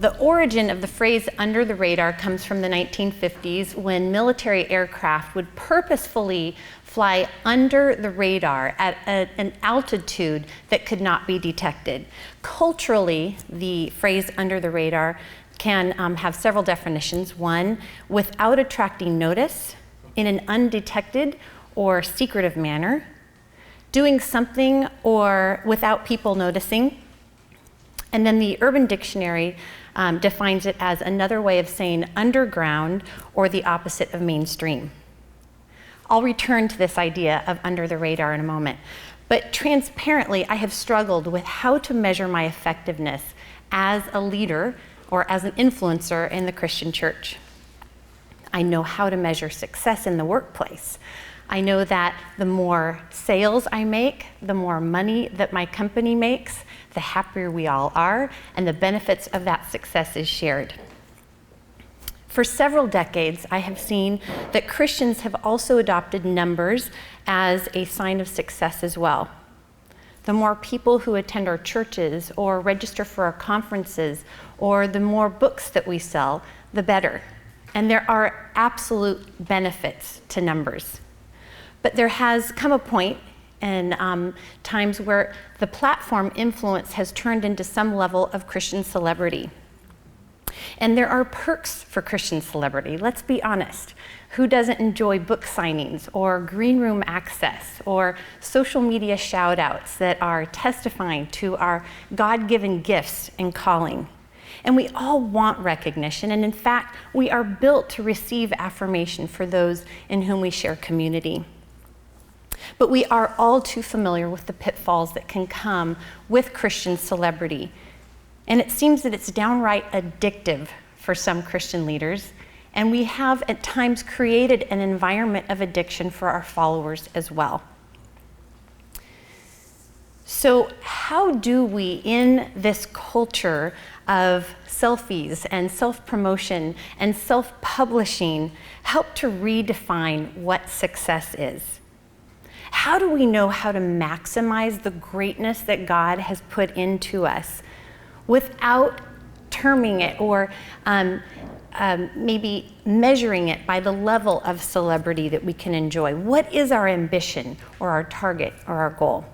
The origin of the phrase under the radar comes from the 1950s, when military aircraft would purposefully fly under the radar at an altitude that could not be detected. Culturally, the phrase under the radar can have several definitions. One, without attracting notice, in an undetected or secretive manner, doing something or without people noticing. And then the Urban Dictionary defines it as another way of saying underground, or the opposite of mainstream. I'll return to this idea of under the radar in a moment. But transparently, I have struggled with how to measure my effectiveness as a leader or as an influencer in the Christian church. I know how to measure success in the workplace. I know that the more sales I make, the more money that my company makes, the happier we all are, and the benefits of that success is shared. For several decades, I have seen that Christians have also adopted numbers as a sign of success as well. The more people who attend our churches or register for our conferences, or the more books that we sell, the better. And there are absolute benefits to numbers. But there has come a point in times where the platform influence has turned into some level of Christian celebrity. And there are perks for Christian celebrity, let's be honest. Who doesn't enjoy book signings or green room access or social media shout outs that are testifying to our God-given gifts and calling? And we all want recognition, and in fact, we are built to receive affirmation for those in whom we share community. But we are all too familiar with the pitfalls that can come with Christian celebrity. And it seems that it's downright addictive for some Christian leaders. And we have at times created an environment of addiction for our followers as well. So how do we, in this culture of selfies and self-promotion and self-publishing, help to redefine what success is? How do we know how to maximize the greatness that God has put into us without terming it or maybe measuring it by the level of celebrity that we can enjoy? What is our ambition or our target or our goal?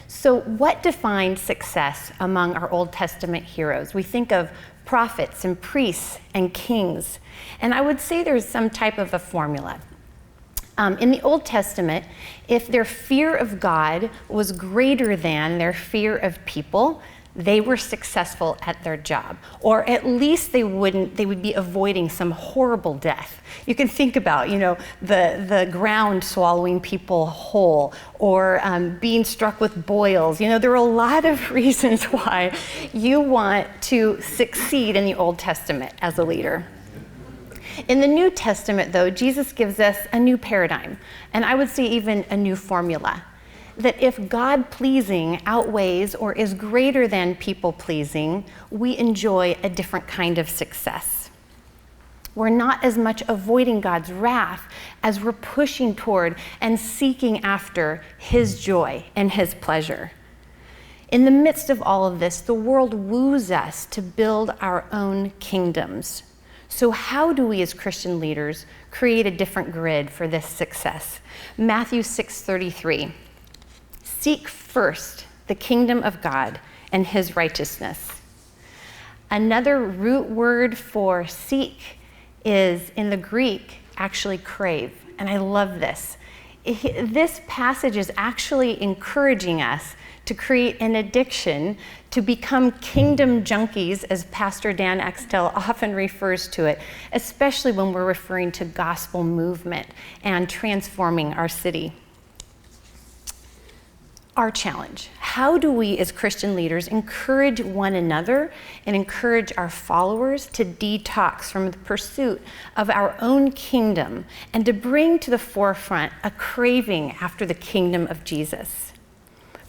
So what defined success among our Old Testament heroes? We think of prophets and priests and kings, and I would say there's some type of a formula. In the Old Testament, if their fear of God was greater than their fear of people, they were successful at their job, or at least they would be avoiding some horrible death. You can think about, the ground swallowing people whole, or being struck with boils. There are a lot of reasons why you want to succeed in the Old Testament as a leader. In the New Testament, though, Jesus gives us a new paradigm, and I would say even a new formula. That if God-pleasing outweighs or is greater than people-pleasing, we enjoy a different kind of success. We're not as much avoiding God's wrath as we're pushing toward and seeking after His joy and His pleasure. In the midst of all of this, the world woos us to build our own kingdoms. So how do we as Christian leaders create a different grid for this success? Matthew 6:33. Seek first the kingdom of God and His righteousness. Another root word for seek is, in the Greek, actually crave. And I love this. This passage is actually encouraging us to create an addiction to become kingdom junkies, as Pastor Dan Axtell often refers to it, especially when we're referring to gospel movement and transforming our city. Our challenge: how do we as Christian leaders encourage one another and encourage our followers to detox from the pursuit of our own kingdom and to bring to the forefront a craving after the kingdom of Jesus?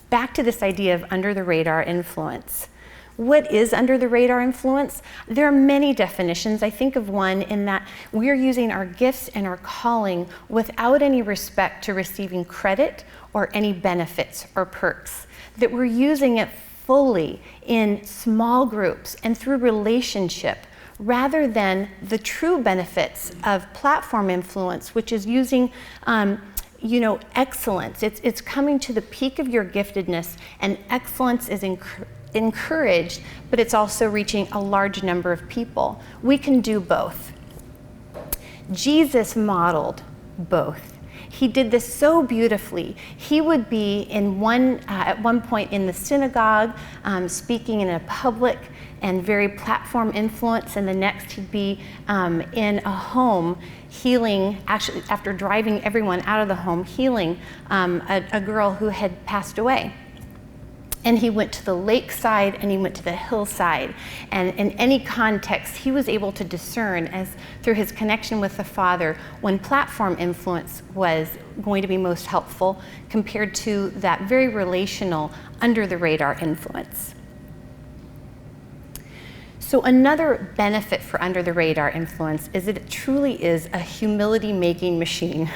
Back to this idea of under the radar influence. What is under the radar influence? There are many definitions. I think of one in that we're using our gifts and our calling without any respect to receiving credit or any benefits or perks. That we're using it fully in small groups and through relationship, rather than the true benefits of platform influence, which is using excellence. It's coming to the peak of your giftedness, and excellence is encouraged, but it's also reaching a large number of people. We can do both. Jesus modeled both. He did this so beautifully. He would be at one point in the synagogue, speaking in a public and very platform influence, and the next he'd be in a home healing, actually after driving everyone out of the home, healing a girl who had passed away. And he went to the lakeside and he went to the hillside. And in any context, he was able to discern, as through his connection with the Father, when platform influence was going to be most helpful compared to that very relational, under the radar influence. So another benefit for under the radar influence is that it truly is a humility making machine.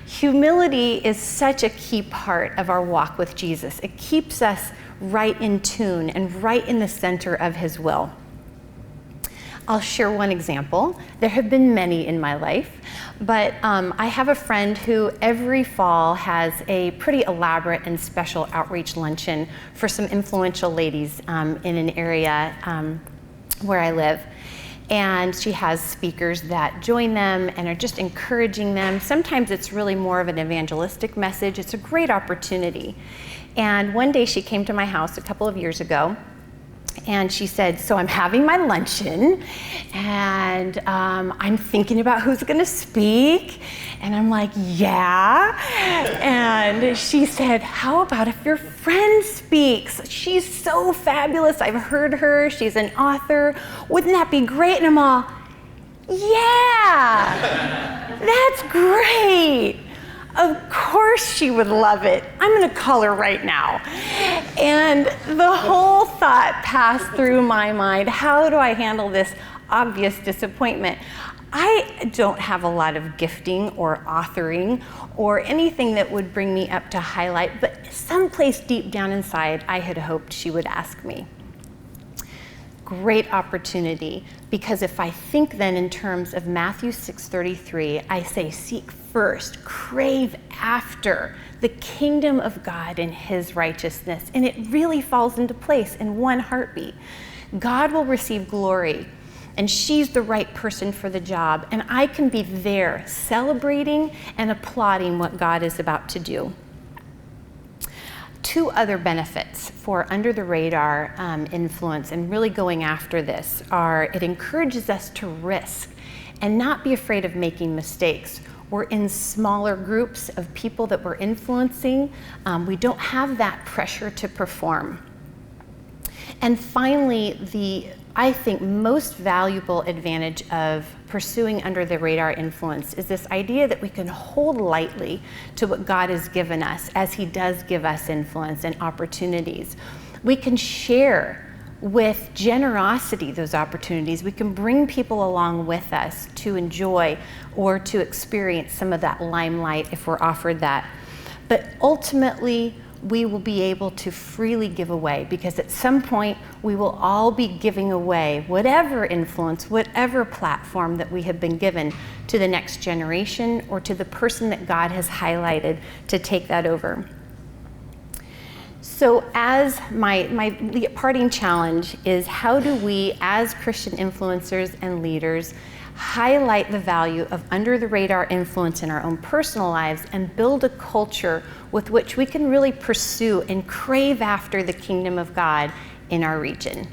Humility is such a key part of our walk with Jesus. It keeps us right in tune and right in the center of his will. I'll share one example. There have been many in my life, but I have a friend who every fall has a pretty elaborate and special outreach luncheon for some influential ladies in an area where I live. And she has speakers that join them and are just encouraging them. Sometimes it's really more of an evangelistic message. It's a great opportunity. And one day she came to my house a couple of years ago, and she said, so I'm having my luncheon, and I'm thinking about who's gonna speak. And I'm like, yeah. And she said, how about if your friend speaks? She's so fabulous. I've heard her. She's an author. Wouldn't that be great? And I'm all, yeah, that's great. Of course she would love it. I'm gonna call her right now. And the whole thought passed through my mind, how do I handle this obvious disappointment? I don't have a lot of gifting or authoring or anything that would bring me up to highlight, but someplace deep down inside, I had hoped she would ask me. Great opportunity, because if I think then in terms of Matthew 6:33, I say, seek first, crave after the kingdom of God and his righteousness. And it really falls into place in one heartbeat. God will receive glory, and she's the right person for the job. And I can be there celebrating and applauding what God is about to do. Two other benefits for under the radar influence and really going after this are, it encourages us to risk and not be afraid of making mistakes. We're in smaller groups of people that we're influencing. We don't have that pressure to perform. And finally, I think most valuable advantage of pursuing under the radar influence is this idea that we can hold lightly to what God has given us as he does give us influence and opportunities. We can share with generosity those opportunities. We can bring people along with us to enjoy or to experience some of that limelight if we're offered that. But ultimately, we will be able to freely give away, because at some point we will all be giving away whatever influence, whatever platform that we have been given to the next generation or to the person that God has highlighted to take that over. So as my parting challenge is, how do we as Christian influencers and leaders highlight the value of under the radar influence in our own personal lives and build a culture with which we can really pursue and crave after the kingdom of God in our region?